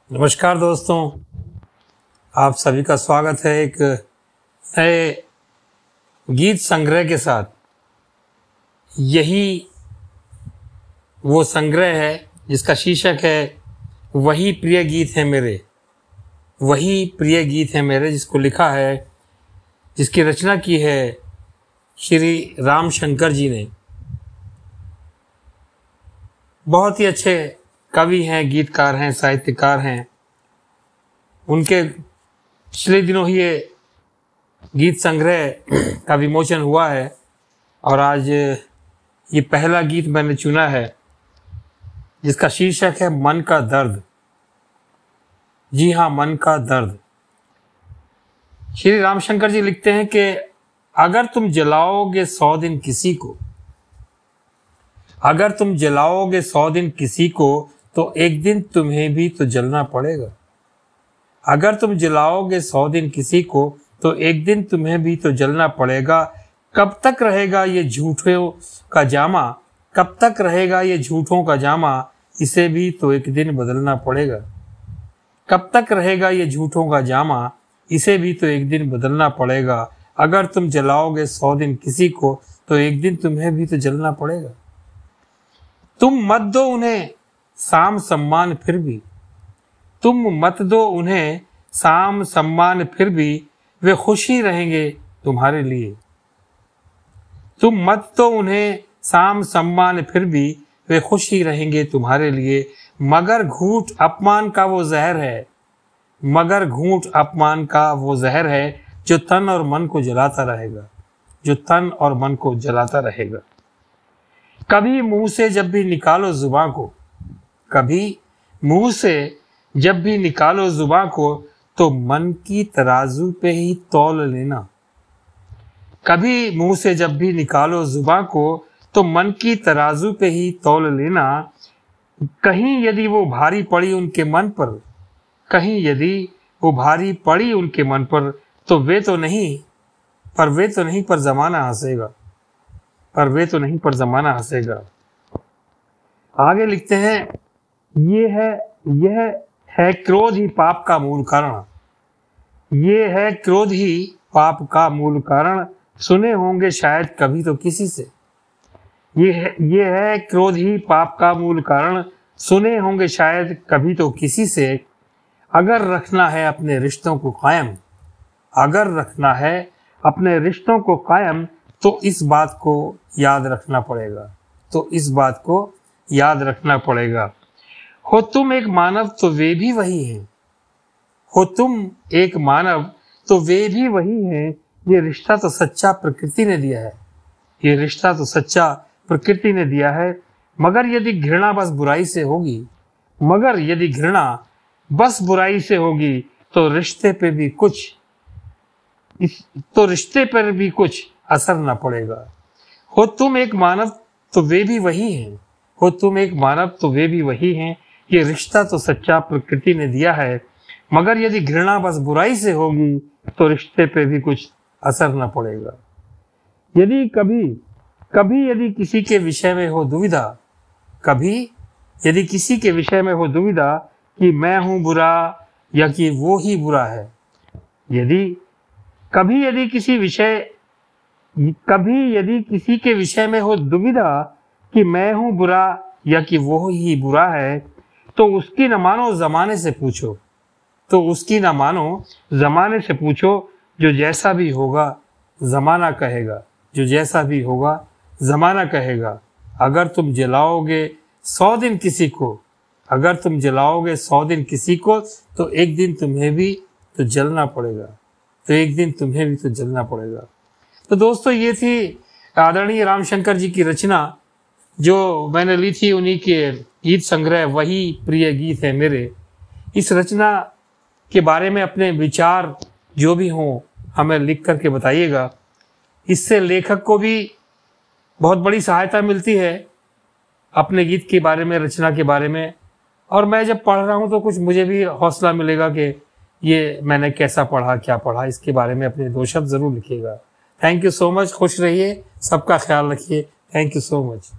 नमस्कार दोस्तों, आप सभी का स्वागत है एक नए गीत संग्रह के साथ। यही वो संग्रह है जिसका शीर्षक है वही प्रिय गीत है मेरे। वही प्रिय गीत है मेरे, जिसको लिखा है, जिसकी रचना की है श्री राम शंकर जी ने। बहुत ही अच्छे कवि हैं, गीतकार हैं, साहित्यकार हैं। उनके पिछले दिनों ही ये गीत संग्रह का विमोचन हुआ है और आज ये पहला गीत मैंने चुना है जिसका शीर्षक है मन का दर्द। जी हाँ, मन का दर्द। श्री रामशंकर जी लिखते हैं कि अगर तुम जलाओगे 100 दिन किसी को, अगर तुम जलाओगे 100 दिन किसी को, तो एक दिन तुम्हें भी तो जलना पड़ेगा। अगर तुम जलाओगे 100 दिन किसी को, तो एक दिन तुम्हें भी तो जलना पड़ेगा। कब तक रहेगा ये झूठों का जामा, कब तक रहेगा ये झूठों का जामा, इसे भी तो एक दिन बदलना पड़ेगा। कब तक रहेगा ये झूठों का जामा, इसे भी तो एक दिन बदलना पड़ेगा। अगर तुम जलाओगे 100 दिन किसी को, तो एक दिन तुम्हें भी तो जलना पड़ेगा। तुम मत दो उन्हें साम सम्मान फिर भी, तुम मत दो उन्हें साम सम्मान फिर भी, वे खुश ही रहेंगे तुम्हारे लिए। तुम मत दो उन्हें साम सम्मान फिर भी, वे खुश ही रहेंगे तुम्हारे लिए। मगर घूंट अपमान का वो जहर है, मगर घूंट अपमान का वो जहर है, जो तन और मन को जलाता रहेगा, जो तन और मन को जलाता रहेगा। कभी मुंह से जब भी निकालो जुबान को, कभी मुंह से जब भी निकालो जुबान को, तो मन की तराजू पे ही तौल लेना। कभी मुंह से जब भी निकालो जुबान को, तो मन की तराजू पे ही तौल लेना। कहीं यदि वो भारी पड़ी उनके मन पर, कहीं यदि वो भारी पड़ी उनके मन पर, तो वे तो नहीं, पर जमाना हंसेगा, पर वे तो नहीं, पर जमाना हंसेगा। आगे लिखते हैं, यह है क्रोध ही पाप का मूल कारण। ये है क्रोध ही पाप का मूल कारण, सुने होंगे शायद कभी तो किसी से। ये है क्रोध ही पाप का मूल कारण, सुने होंगे शायद कभी तो किसी से। अगर रखना है अपने रिश्तों को कायम, अगर रखना है अपने रिश्तों को कायम, तो इस बात को याद रखना पड़ेगा, तो इस बात को याद रखना पड़ेगा। हो तुम एक मानव तो वे भी वही हैं, हो तुम एक मानव तो वे भी वही हैं। ये रिश्ता तो सच्चा प्रकृति ने दिया है, ये रिश्ता तो सच्चा प्रकृति ने दिया है। मगर यदि घृणा बस बुराई से होगी, मगर यदि घृणा बस बुराई से होगी, तो रिश्ते पे भी कुछ असर न पड़ेगा। हो तुम एक मानव तो वे भी वही हैं, हो तुम एक मानव तो वे भी वही हैं। ये रिश्ता तो सच्चा प्रकृति ने दिया है, मगर यदि घृणा बस बुराई से होगी, तो रिश्ते पे भी कुछ असर न पड़ेगा। यदि कभी यदि किसी के विषय में हो दुविधा, कभी यदि किसी के विषय में हो दुविधा कि मैं हूं बुरा या कि वो ही बुरा है, कभी यदि किसी के विषय में हो दुविधा कि मैं हूं बुरा या कि वो ही बुरा है, तो उसकी न मानो जमाने से पूछो, तो उसकी न मानो जमाने से पूछो। जो जैसा भी होगा जमाना कहेगा, जो जैसा भी होगा जमाना कहेगा। अगर तुम जलाओगे 100 दिन किसी को, अगर तुम जलाओगे 100 दिन किसी को, तो एक दिन तुम्हें भी तो जलना पड़ेगा, तो एक दिन तुम्हें भी तो जलना पड़ेगा। तो दोस्तों, ये थी आदरणीय रामशंकर जी की रचना, जो मैंने ली थी उन्हीं के गीत संग्रह वही प्रिय गीत है मेरे। इस रचना के बारे में अपने विचार जो भी हों हमें लिख करके बताइएगा। इससे लेखक को भी बहुत बड़ी सहायता मिलती है अपने गीत के बारे में, रचना के बारे में। और मैं जब पढ़ रहा हूँ तो कुछ मुझे भी हौसला मिलेगा कि ये मैंने कैसा पढ़ा, क्या पढ़ा। इसके बारे में अपने 2 शब्द जरूर लिखिएगा। Thank you so much. खुश रहिए, सबका ख्याल रखिए। Thank you so much.